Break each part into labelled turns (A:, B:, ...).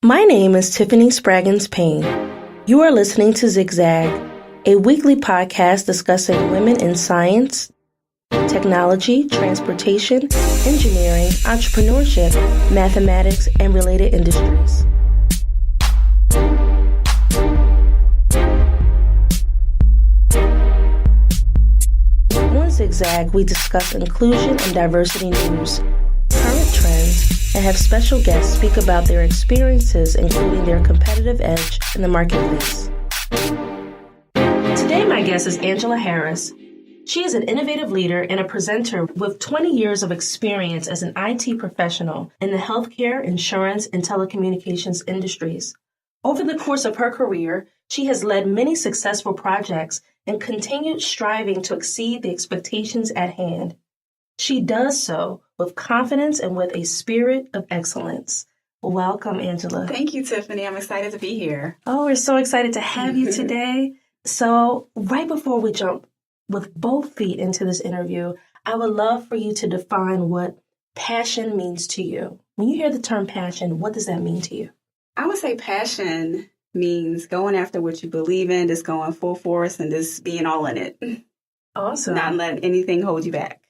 A: My name is Tiffany Spraggins-Payne. You are listening to Zigzag, a weekly podcast discussing women in science, technology, transportation, engineering, entrepreneurship, mathematics, and related industries. On Zigzag, we discuss inclusion and diversity news, current trends, and have special guests speak about their experiences, including their competitive edge in the marketplace. Today, my guest is Angela Harris. She is an innovative leader and a presenter with 20 years of experience as an IT professional in the healthcare, insurance, and telecommunications industries. Over the course of her career, she has led many successful projects and continued striving to exceed the expectations at hand. She does so with confidence and with a spirit of excellence. Welcome, Angela.
B: Thank you, Tiffany. I'm excited to be here.
A: Oh, we're so excited to have you today. So right before we jump with both feet into this interview, I would love for you to define what passion means to you. When you hear the term passion, what does that mean to you?
B: I would say passion means going after what you believe in, just going full force and just being all in it.
A: Awesome.
B: Not letting anything hold you back.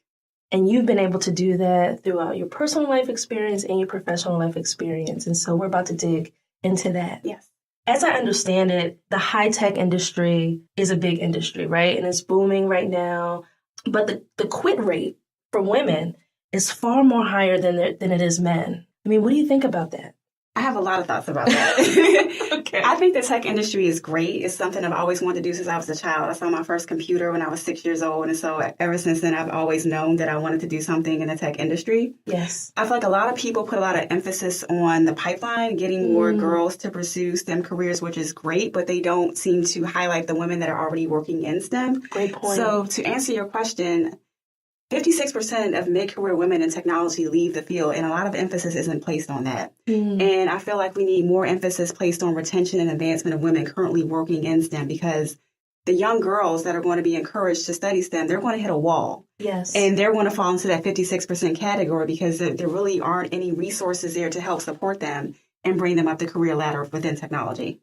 A: And you've been able to do that throughout your personal life experience and your professional life experience. And so we're about to dig into that.
B: Yes.
A: As I understand it, the high-tech industry is a big industry, right? And it's booming right now. But the quit rate for women is far more higher than it is men. I mean, what do you think about that?
B: I have a lot of thoughts about that.
A: Okay.
B: I think the tech industry is great. It's something I've always wanted to do since I was a child. I saw my first computer when I was 6 years old. And so ever since then, I've always known that I wanted to do something in the tech industry.
A: Yes.
B: I feel like a lot of people put a lot of emphasis on the pipeline, getting more girls to pursue STEM careers, which is great, but they don't seem to highlight the women that are already working in STEM.
A: Great point.
B: So to answer your question, 56% of mid-career women in technology leave the field, and a lot of emphasis isn't placed on that. And I feel like we need more emphasis placed on retention and advancement of women currently working in STEM, because the young girls that are going to be encouraged to study STEM, they're going to hit a wall.
A: Yes.
B: And they're going to fall into that 56% category because there really aren't any resources there to help support them and bring them up the career ladder within technology.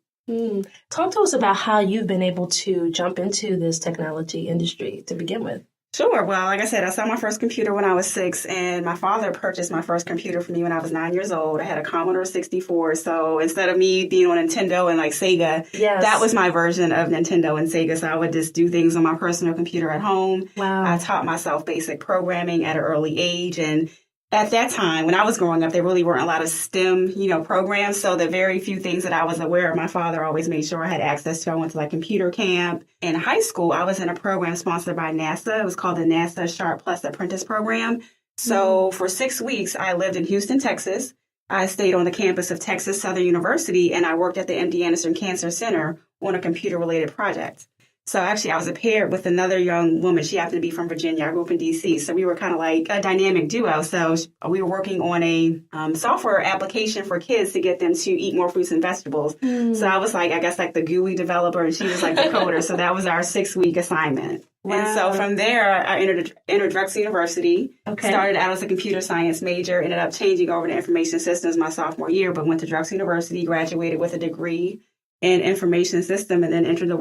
A: Talk to us about how you've been able to jump into this technology industry to begin with.
B: Sure. Well, like I said, I saw my first computer when I was 6, and my father purchased my first computer for me when I was 9 years old. I had a Commodore 64. So instead of me being on Nintendo and like Sega, that was my version of Nintendo and Sega. So I would just do things on my personal computer at home.
A: Wow.
B: I taught myself basic programming at an early age. And at that time, when I was growing up, there really weren't a lot of STEM, programs. So the very few things that I was aware of, my father always made sure I had access to. I went to like computer camp. In high school, I was in a program sponsored by NASA. It was called the NASA Sharp Plus Apprentice Program. So for 6 weeks, I lived in Houston, Texas. I stayed on the campus of Texas Southern University, and I worked at the MD Anderson Cancer Center on a computer-related project. So actually, I was paired with another young woman. She happened to be from Virginia. I grew up in D.C., so we were kind of like a dynamic duo. So we were working on a software application for kids to get them to eat more fruits and vegetables. So I was like, I guess, like the GUI developer, and she was like the coder. So that was our 6-week assignment. Wow. And so from there, I entered Drexel University, started out as a computer science major, ended up changing over to information systems my sophomore year, but went to Drexel University, graduated with a degree in information system, and then entered the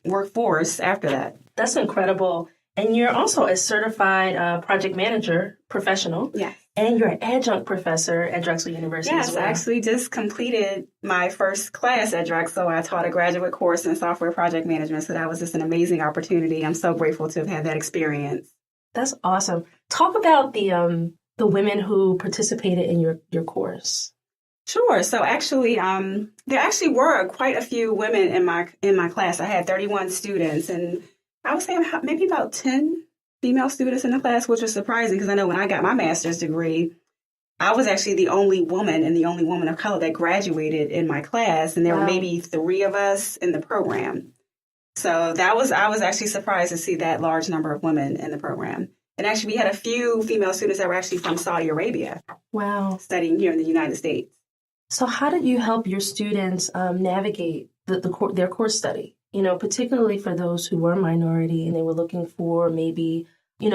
B: workforce after that.
A: That's incredible. And you're also a certified project manager professional.
B: Yes.
A: And you're an adjunct professor at Drexel University as well.
B: Yes, I actually just completed my first class at Drexel. I taught a graduate course in software project management, so that was just an amazing opportunity. I'm so grateful to have had that experience.
A: That's awesome. Talk about the women who participated in your course.
B: Sure. So actually, there actually were quite a few women in my class. I had 31 students, and I would say maybe about 10 female students in the class, which was surprising because I know when I got my master's degree, I was actually the only woman and the only woman of color that graduated in my class, and there were maybe 3 of us in the program. So I was actually surprised to see that large number of women in the program. And actually, we had a few female students that were actually from Saudi Arabia.
A: Wow.
B: Studying here in the United States.
A: So how did you help your students navigate their course study? Particularly for those who were minority and they were looking for maybe,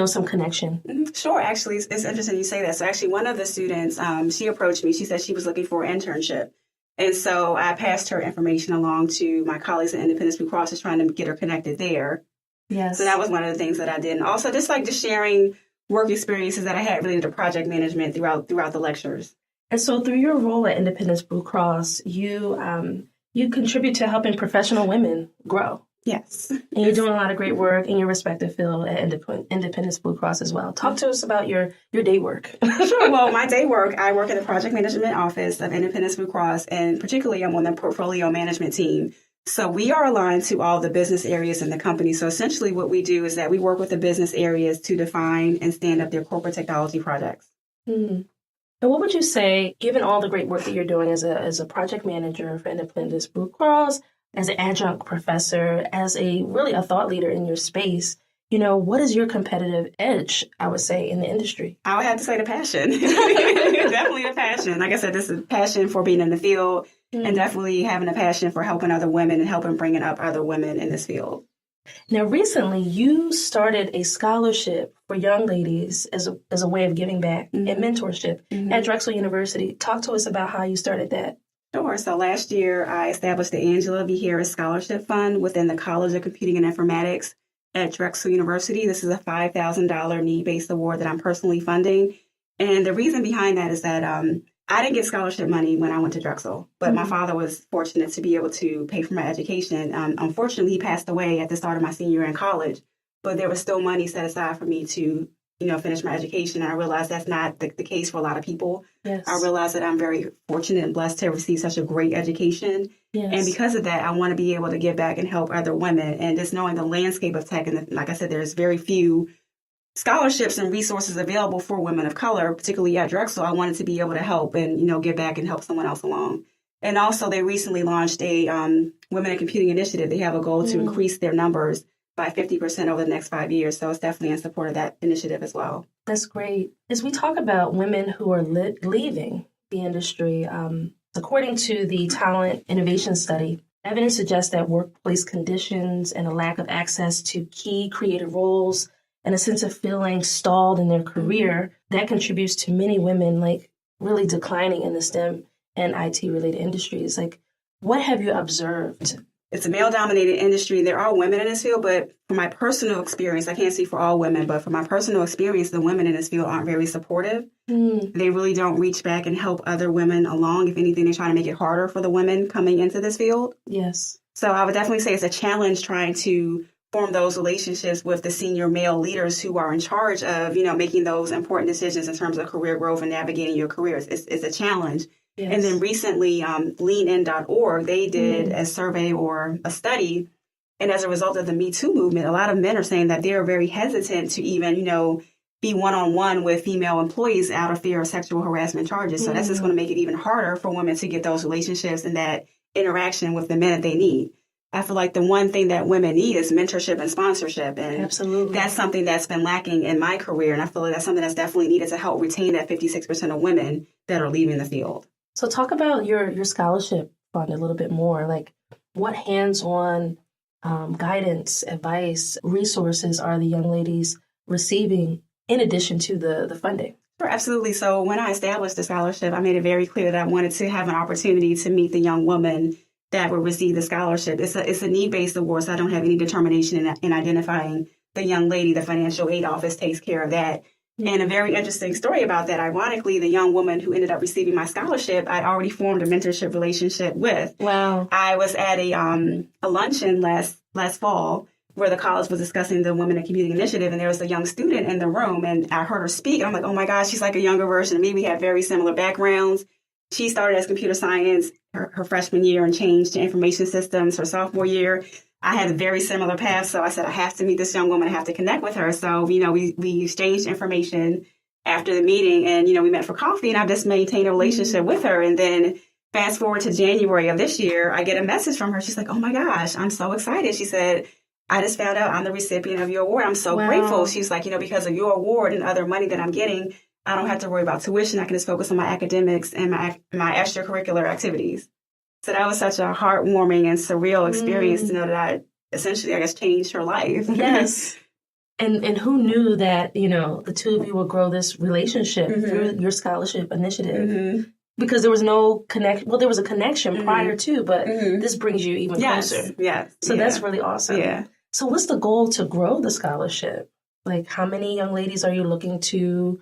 A: some connection.
B: Sure. Actually, it's interesting you say that. So actually, one of the students, she approached me. She said she was looking for an internship. And so I passed her information along to my colleagues at Independence Blue Cross, just trying to get her connected there.
A: Yes.
B: So that was one of the things that I did. And also just sharing work experiences that I had related to project management throughout the lectures.
A: And so through your role at Independence Blue Cross, you contribute to helping professional women grow.
B: Yes.
A: And you're doing a lot of great work in your respective field at Independence Blue Cross as well. Talk to us about your day work.
B: Sure. Well, my day work, I work in the project management office of Independence Blue Cross, and particularly I'm on the portfolio management team. So we are aligned to all the business areas in the company. So essentially what we do is that we work with the business areas to define and stand up their corporate technology projects.
A: Mm-hmm. And what would you say, given all the great work that you're doing as a project manager for Independence Blue Cross, as an adjunct professor, as a thought leader in your space, what is your competitive edge, I would say, in the industry?
B: I would have to say the passion. Definitely the passion. Like I said, this is passion for being in the field and definitely having a passion for helping other women and helping bringing up other women in this field.
A: Now, recently, you started a scholarship for young ladies as a way of giving back and mentorship at Drexel University. Talk to us about how you started that.
B: Sure. So last year, I established the Angela V. Harris Scholarship Fund within the College of Computing and Informatics at Drexel University. This is a $5,000 need-based award that I'm personally funding. And the reason behind that is that I didn't get scholarship money when I went to Drexel, but my father was fortunate to be able to pay for my education. Unfortunately, he passed away at the start of my senior year in college, but there was still money set aside for me to finish my education. And I realized that's not the case for a lot of people.
A: Yes.
B: I realized that I'm very fortunate and blessed to receive such a great education.
A: Yes.
B: And because of that, I want to be able to give back and help other women. And just knowing the landscape of tech, and like I said, there's very few scholarships and resources available for women of color, particularly at Drexel. I wanted to be able to help and, give back and help someone else along. And also, they recently launched a Women in Computing initiative. They have a goal to increase their numbers by 50% over the next 5 years. So it's definitely in support of that initiative as well.
A: That's great. As we talk about women who are leaving the industry, according to the Talent Innovation Study, evidence suggests that workplace conditions and a lack of access to key creative roles and a sense of feeling stalled in their career, that contributes to many women really declining in the STEM and IT-related industries. What have you observed?
B: It's a male-dominated industry. There are women in this field, but from my personal experience, I can't speak for all women, but from my personal experience, the women in this field aren't very supportive. They really don't reach back and help other women along. If anything, they try to make it harder for the women coming into this field.
A: Yes.
B: So I would definitely say it's a challenge trying to form those relationships with the senior male leaders who are in charge of, making those important decisions in terms of career growth and navigating your careers. It's a challenge. Yes. And then recently, leanin.org, they did a survey or a study. And as a result of the Me Too movement, a lot of men are saying that they're very hesitant to even, be one-on-one with female employees out of fear of sexual harassment charges. So that's just going to make it even harder for women to get those relationships and that interaction with the men that they need. I feel like the one thing that women need is mentorship and sponsorship. And
A: absolutely,
B: that's something that's been lacking in my career. And I feel like that's something that's definitely needed to help retain that 56% of women that are leaving the field.
A: So talk about your scholarship fund a little bit more. What hands-on guidance, advice, resources are the young ladies receiving in addition to the funding?
B: Sure, absolutely. So when I established the scholarship, I made it very clear that I wanted to have an opportunity to meet the young woman that would receive the scholarship. It's a need-based award, so I don't have any determination in identifying the young lady. The financial aid office takes care of that. And a very interesting story about that, ironically, the young woman who ended up receiving my scholarship, I'd already formed a mentorship relationship with.
A: Wow.
B: I was at a luncheon last fall where the college was discussing the Women in Computing initiative, and there was a young student in the room, and I heard her speak, and I'm like, oh my gosh, she's like a younger version of me. We have very similar backgrounds. She started as computer science her freshman year and changed to information systems her sophomore year. I had a very similar path, so I said, I have to meet this young woman. I have to connect with her. So, we exchanged information after the meeting, and, we met for coffee, and I've just maintained a relationship with her. And then fast forward to January of this year, I get a message from her. She's like, oh my gosh, I'm so excited. She said, I just found out I'm the recipient of your award. I'm so grateful. She's like, because of your award and other money that I'm getting, I don't have to worry about tuition. I can just focus on my academics and my extracurricular activities. So that was such a heartwarming and surreal experience to know that I essentially, I guess, changed her life.
A: Yes. And who knew that, the two of you will grow this relationship through your scholarship initiative? Because there was no connection. Well, there was a connection prior to, but this brings you even closer.
B: Yes.
A: So that's really awesome.
B: Yeah.
A: So what's the goal to grow the scholarship? Like, how many young ladies are you looking to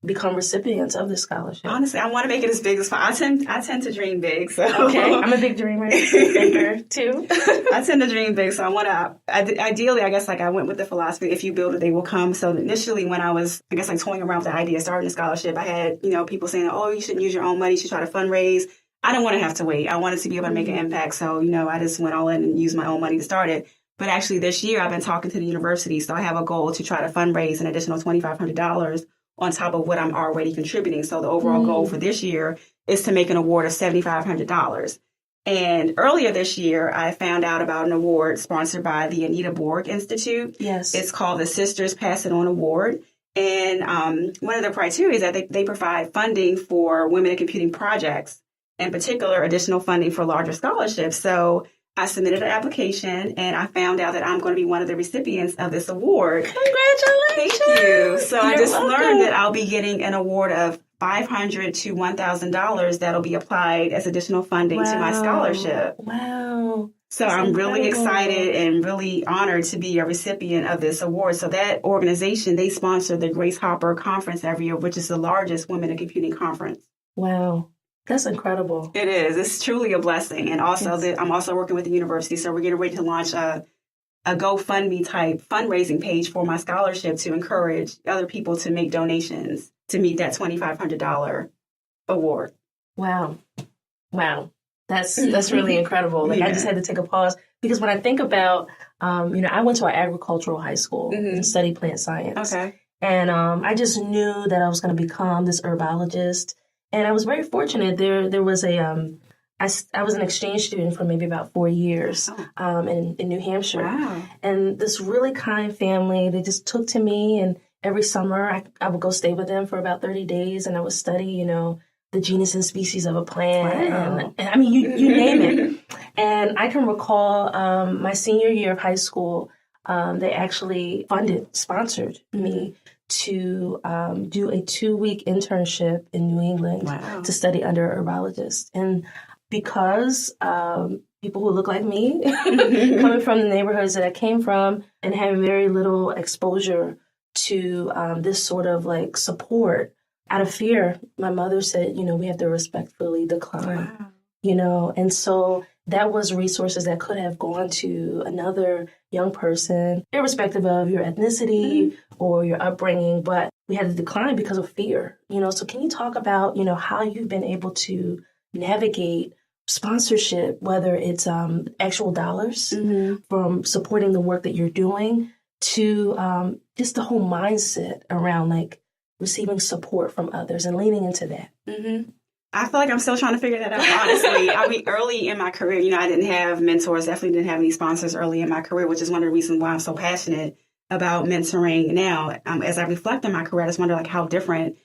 A: become recipients of the scholarship?
B: Honestly, I want to make it as big as possible. I tend to dream big. So
A: okay, I'm a big dreamer thinker too.
B: I tend to dream big, so I want to. Ideally, I guess I went with the philosophy: if you build it, they will come. So initially, when I was, toying around with the idea of starting a scholarship, I had people saying, "Oh, you shouldn't use your own money. You should try to fundraise." I didn't want to have to wait. I wanted to be able to make an impact. So I just went all in and used my own money to start it. But actually, this year I've been talking to the university, so I have a goal to try to fundraise an additional $2,500 on top of what I'm already contributing. So the overall goal for this year is to make an award of $7,500. And earlier this year, I found out about an award sponsored by the Anita Borg Institute.
A: Yes.
B: It's called the Sisters Pass It On Award. And one of the criteria is that they provide funding for women in computing projects, in particular, additional funding for larger scholarships. So I submitted an application, and I found out that I'm going to be one of the recipients of this award.
A: Congratulations!
B: Thank you. So I just
A: welcome.
B: learned that I'll be getting an award of $500 to $1,000 that'll be applied as additional funding to my scholarship.
A: Wow.
B: So
A: That's
B: I'm
A: incredible.
B: really excited and really honored to be a recipient of this award. So that organization, they sponsor the Grace Hopper Conference every year, which is the largest women in computing conference.
A: Wow. That's incredible.
B: It is. It's truly a blessing. And also, I'm also working with the university. So we're getting ready to launch a GoFundMe type fundraising page for my scholarship to encourage other people to make donations to meet that $2,500 award.
A: Wow. That's really incredible. Like I just had to take a pause because when I think about, I went to an agricultural high school and studied plant science.
B: Okay.
A: And I just knew that I was going to become this herbologist. And I was very fortunate. There was I was an exchange student for maybe about 4 years in New Hampshire.
B: Wow.
A: And this really kind family, they just took to me. And every summer I would go stay with them for about 30 days and I would study, the genus and species of a plant.
B: Wow.
A: And I mean, you name it. And I can recall my senior year of high school, they actually sponsored me to do a 2-week internship in New England to study under a herbologist. And because people who look like me, coming from the neighborhoods that I came from and having very little exposure to this sort of like support, out of fear, my mother said, we have to respectfully decline, and so that was resources that could have gone to another young person, irrespective of your ethnicity or your upbringing, but we had to decline because of fear, So can you talk about, how you've been able to navigate sponsorship, whether it's actual dollars from supporting the work that you're doing to just the whole mindset around like receiving support from others and leaning into that?
B: I feel like I'm still trying to figure that out, honestly. Early in my career, I didn't have mentors, definitely didn't have any sponsors early in my career, which is one of the reasons why I'm so passionate about mentoring now. As I reflect on my career, I just wonder like how different,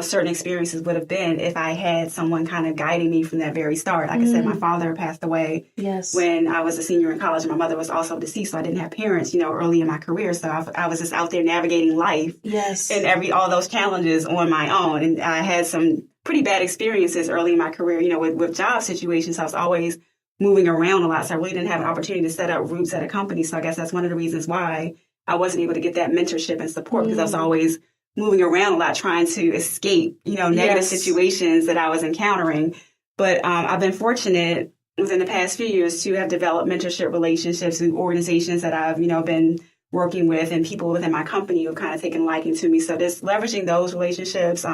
B: certain experiences would have been if I had someone kind of guiding me from that very start. Like I said, my father passed away when I was a senior in college. My mother was also deceased, so I didn't have parents, early in my career. So I was just out there navigating life and all those challenges on my own. And I had some pretty bad experiences early in my career, with job situations. I was always moving around a lot. So I really didn't have an opportunity to set up roots at a company. So I guess that's one of the reasons why I wasn't able to get that mentorship and support because I was always moving around a lot, trying to escape, negative situations that I was encountering. But I've been fortunate within the past few years to have developed mentorship relationships with organizations that I've, been working with and people within my company who have kind of taken a liking to me. So just leveraging those relationships.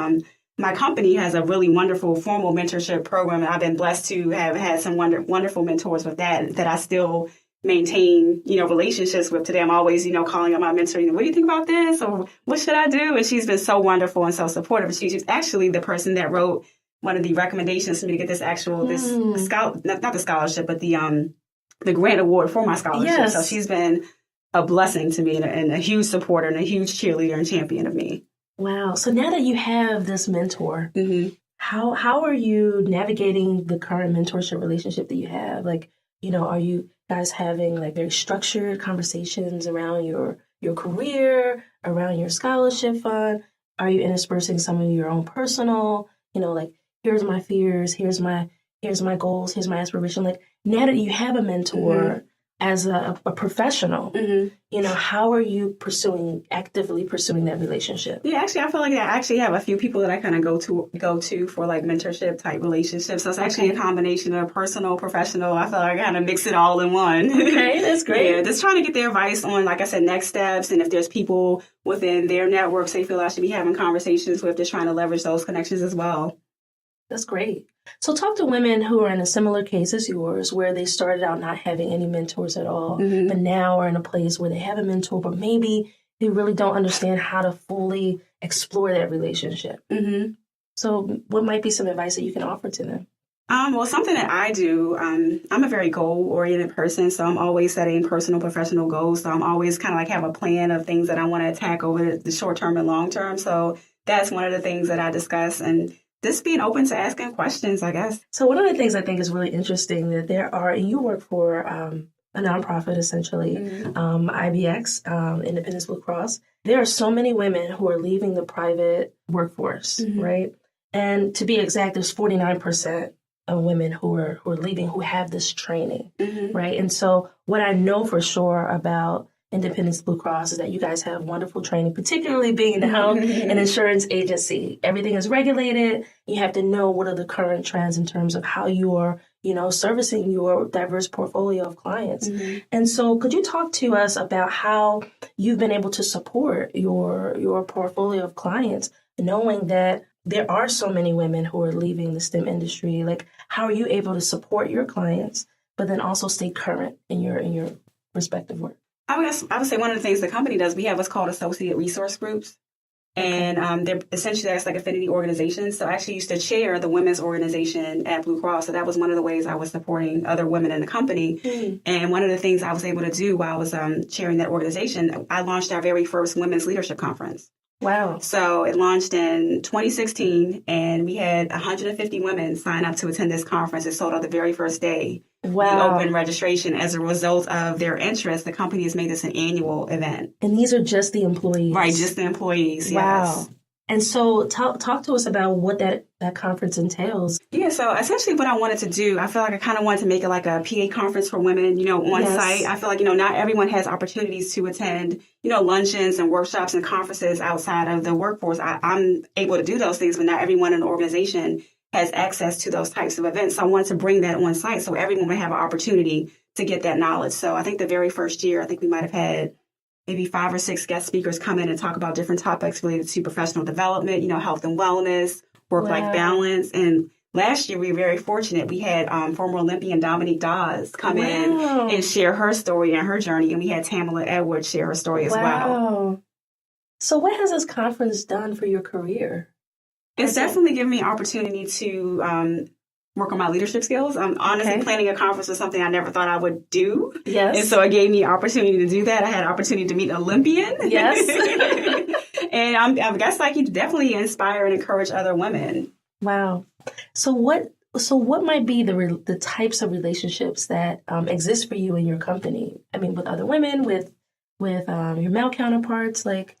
B: My company has a really wonderful formal mentorship program, and I've been blessed to have had some wonderful mentors with that I still maintain, relationships with today. I'm always, calling up my mentor, what do you think about this? Or what should I do? And she's been so wonderful and so supportive. She's actually the person that wrote one of the recommendations for me to get this actual, not the scholarship, but the grant award for my scholarship.
A: Yes.
B: So she's been a blessing to me and a huge supporter and a huge cheerleader and champion of me.
A: Wow. So now that you have this mentor, how are you navigating the current mentorship relationship that you have? Like, are you guys having like very structured conversations around your career, around your scholarship fund? Are you interspersing some of your own personal, like here's my fears, here's my goals, here's my aspiration. Like now that you have a mentor as a professional, how are you actively pursuing that relationship?
B: Yeah, actually, I feel like I actually have a few people that I kind of go to for like mentorship type relationships. So it's actually a combination of personal, professional. I feel like I kind of mix it all in one.
A: Okay, that's great.
B: Yeah, just trying to get their advice on, like I said, next steps. And if there's people within their networks they feel I should be having conversations with, just trying to leverage those connections as well.
A: That's great. So talk to women who are in a similar case as yours, where they started out not having any mentors at all, but now are in a place where they have a mentor, but maybe they really don't understand how to fully explore that relationship. So what might be some advice that you can offer to them?
B: Well, something that I do, I'm a very goal-oriented person, so I'm always setting personal, professional goals. So I'm always kind of like have a plan of things that I want to attack over the short term and long term. So that's one of the things that I discuss, and just being open to asking questions, I guess.
A: So one of the things I think is really interesting that there are, and you work for a nonprofit essentially, IBX, Independence Blue Cross. There are so many women who are leaving the private workforce, right? And to be exact, there's 49% of women who are leaving who have this training, right? And so what I know for sure about Independence Blue Cross is that you guys have wonderful training, particularly being a health and insurance agency. Everything is regulated. You have to know what are the current trends in terms of how you are, servicing your diverse portfolio of clients. And so could you talk to us about how you've been able to support your portfolio of clients, knowing that there are so many women who are leaving the STEM industry? Like, how are you able to support your clients, but then also stay current in your respective work?
B: I would say one of the things the company does, we have what's called associate resource groups. And they're essentially that's like affinity organizations. So I actually used to chair the women's organization at Blue Cross. So that was one of the ways I was supporting other women in the company. And one of the things I was able to do while I was chairing that organization, I launched our very first women's leadership conference.
A: Wow.
B: So it launched in 2016, and we had 150 women sign up to attend this conference. It sold out the very first day.
A: Wow.
B: We opened registration. As a result of their interest, the company has made this an annual event.
A: And these are just the employees?
B: Right, just the employees,
A: wow.
B: Yes.
A: And so talk to us about what that conference entails.
B: Yeah, so essentially what I wanted to do, I feel like I kind of wanted to make it like a PA conference for women, on site. I feel like, not everyone has opportunities to attend, luncheons and workshops and conferences outside of the workforce. I'm able to do those things, but not everyone in the organization has access to those types of events. So I wanted to bring that on site so everyone would have an opportunity to get that knowledge. So I think the very first year, I think we might have had maybe 5 or 6 guest speakers come in and talk about different topics related to professional development, health and wellness, work-life balance. And last year, we were very fortunate. We had former Olympian Dominique Dawes come in and share her story and her journey. And we had Tamala Edwards share her story as well.
A: So what has this conference done for your career?
B: It's definitely given me an opportunity to work on my leadership skills. Honestly, planning a conference was something I never thought I would do.
A: Yes.
B: And so it gave me an opportunity to do that. I had an opportunity to meet an Olympian.
A: Yes.
B: And I guess you definitely inspire and encourage other women.
A: Wow. So what might be the types of relationships that exist for you in your company? I mean, with other women, with your male counterparts, like.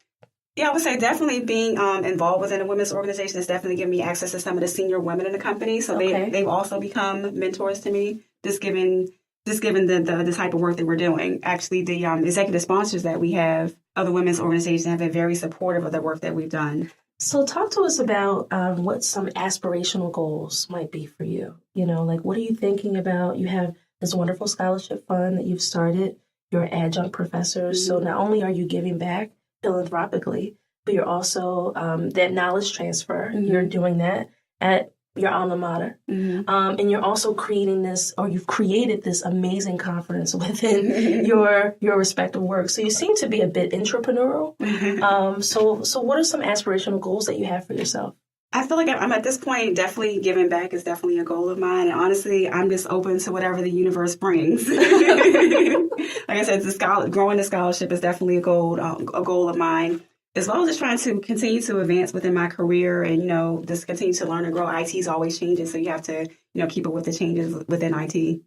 B: Yeah, I would say definitely being involved within a women's organization has definitely given me access to some of the senior women in the company. So they've also become mentors to me, just given the type of work that we're doing. Actually, the executive sponsors that we have of the women's organization have been very supportive of the work that we've done.
A: So talk to us about what some aspirational goals might be for you. What are you thinking about? You have this wonderful scholarship fund that you've started. You're an adjunct professor. So not only are you giving back philanthropically, but you're also that knowledge transfer. You're doing that at your alma mater. And you're also you've created this amazing conference within your respective work. So you seem to be a bit entrepreneurial. So what are some aspirational goals that you have for yourself?
B: I feel like I'm at this point, definitely giving back is definitely a goal of mine. And honestly, I'm just open to whatever the universe brings. Like I said, growing the scholarship is definitely a goal of mine, as well as just trying to continue to advance within my career and, just continue to learn and grow. IT is always changing, so you have to, keep up with the changes within IT.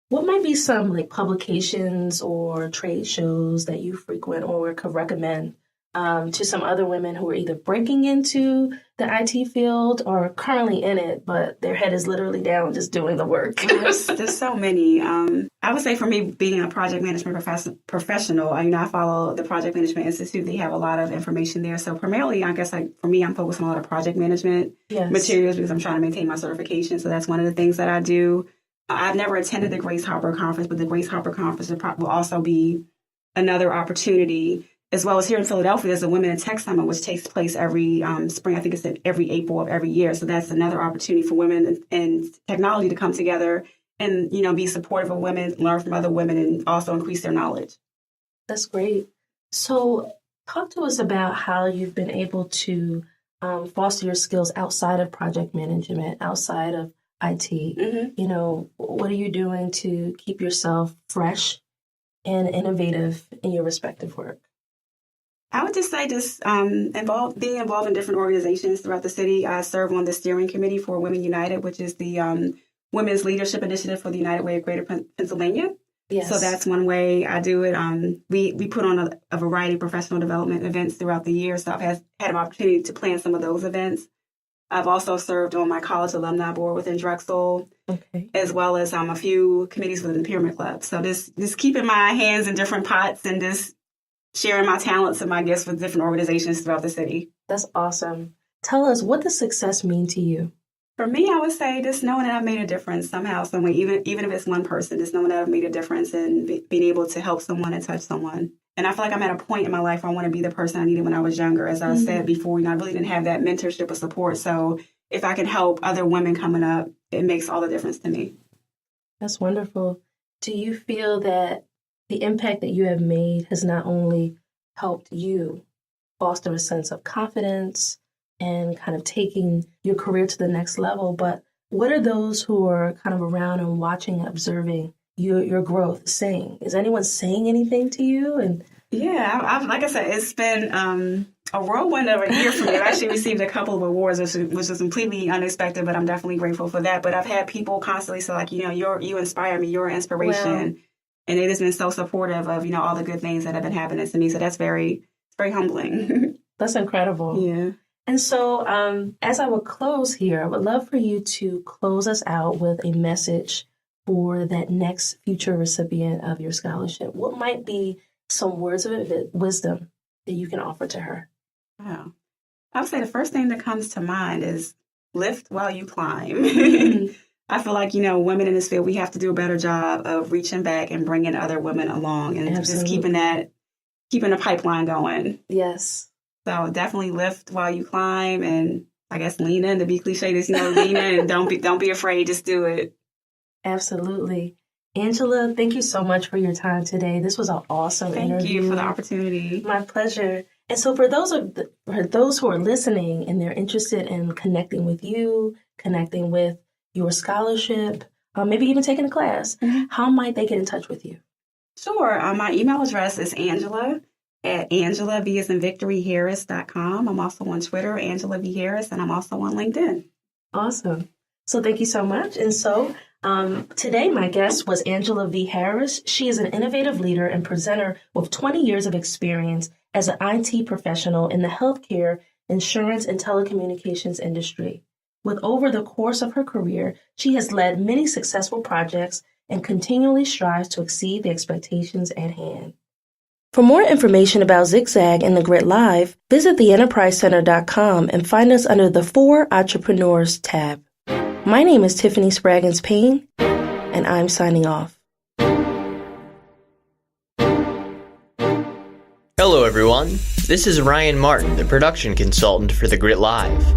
A: What might be some publications or trade shows that you frequent or could recommend to some other women who are either breaking into the IT field or currently in it, but their head is literally down just doing the work?
B: There's so many. I would say for me, being a project management professional, I follow the Project Management Institute. They have a lot of information there. So primarily, I guess for me, I'm focused on a lot of project management materials because I'm trying to maintain my certification. So that's one of the things that I do. I've never attended the Grace Harper Conference, but the Grace Harper Conference will also be another opportunity, as well as here in Philadelphia. There's a Women in Tech Summit, which takes place every spring. I think it's every April of every year. So that's another opportunity for women in technology to come together and, be supportive of women, learn from other women, and also increase their knowledge.
A: That's great. So talk to us about how you've been able to foster your skills outside of project management, outside of IT. Mm-hmm. What are you doing to keep yourself fresh and innovative in your respective work?
B: I would just say being involved in different organizations throughout the city. I serve on the steering committee for Women United, which is the Women's Leadership Initiative for the United Way of Greater Pennsylvania. Yes. So that's one way I do it. We put on a variety of professional development events throughout the year, so I've had an opportunity to plan some of those events. I've also served on my college alumni board within Drexel, as well as a few committees within the Pyramid Club. So just keeping my hands in different pots and just sharing my talents and my gifts with different organizations throughout the city.
A: That's awesome. Tell us, what does success mean to you?
B: For me, I would say just knowing that I've made a difference somehow, some way, even if it's one person, just knowing that I've made a difference and being able to help someone and touch someone. And I feel like I'm at a point in my life where I want to be the person I needed when I was younger. As I said before, I really didn't have that mentorship or support. So if I can help other women coming up, it makes all the difference to me.
A: That's wonderful. Do you feel that the impact that you have made has not only helped you foster a sense of confidence and kind of taking your career to the next level, but what are those who are kind of around and watching, observing your growth saying? Is anyone saying anything to you? And
B: yeah, like I said, it's been a whirlwind of a year for me. I've actually received a couple of awards, which was completely unexpected, but I'm definitely grateful for that. But I've had people constantly say, like, you inspire me, you're an inspiration. Wow. And it has been so supportive of, all the good things that have been happening to me. So that's very, very humbling.
A: That's incredible.
B: Yeah.
A: And so as I would close here, I would love for you to close us out with a message for that next future recipient of your scholarship. What might be some words of wisdom that you can offer to her?
B: Wow. I would say the first thing that comes to mind is lift while you climb. I feel like, women in this field, we have to do a better job of reaching back and bringing other women along and just keeping the pipeline going.
A: Yes.
B: So definitely lift while you climb, and I guess lean in, to be cliche, lean in and don't be afraid, just do it.
A: Absolutely. Angela, thank you so much for your time today. This was an awesome interview.
B: Thank you for the opportunity.
A: My pleasure. And so for those who are listening and they're interested in connecting with you, connecting with your scholarship, maybe even taking a class, how might they get in touch with you?
B: Sure. My email address is Angela@AngelaV.com. I'm also on Twitter, Angela V. Harris, and I'm also on LinkedIn.
A: Awesome. So thank you so much. And so today my guest was Angela V. Harris. She is an innovative leader and presenter with 20 years of experience as an IT professional in the healthcare, insurance, and telecommunications industry. With over the course of her career, she has led many successful projects and continually strives to exceed the expectations at hand. For more information about Zigzag and the Grit Live, visit theenterprisecenter.com and find us under the For Entrepreneurs tab. My name is Tiffany Spraggins-Payne, and I'm signing off.
C: Hello, everyone. This is Ryan Martin, the production consultant for The Grit Live.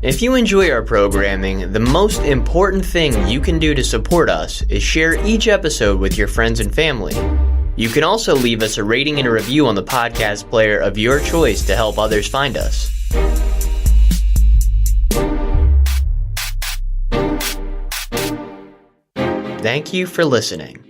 C: If you enjoy our programming, the most important thing you can do to support us is share each episode with your friends and family. You can also leave us a rating and a review on the podcast player of your choice to help others find us. Thank you for listening.